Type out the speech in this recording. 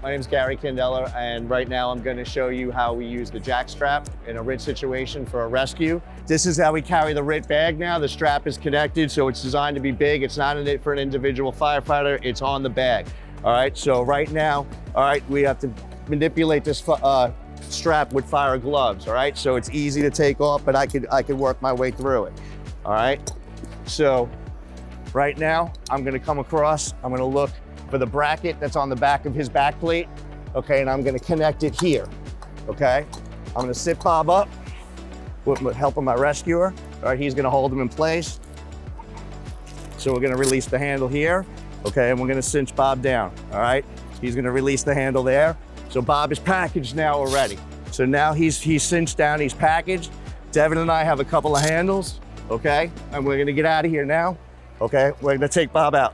My name is Gary Candela, and right now I'm going to show you how we use the jack strap in a RIT situation for a rescue. This is how we carry the RIT bag now. The strap is connected, so it's designed to be big. It's not in it for an individual firefighter. It's on the bag. All right, so right now, all right, we have to manipulate this strap with fire gloves. All right, so it's easy to take off, but I could work my way through it. All right, so right now I'm going to come across. I'm going to look for the bracket that's on the back of his back plate, okay, and I'm gonna connect it here, okay? I'm gonna sit Bob up with help of my rescuer. All right, he's gonna hold him in place. So we're gonna release the handle here, okay, and we're gonna cinch Bob down, all right? He's gonna release the handle there. So Bob is packaged now already. So now he's cinched down, he's packaged. Devin and I have a couple of handles, okay? And we're gonna get out of here now, okay? We're gonna take Bob out.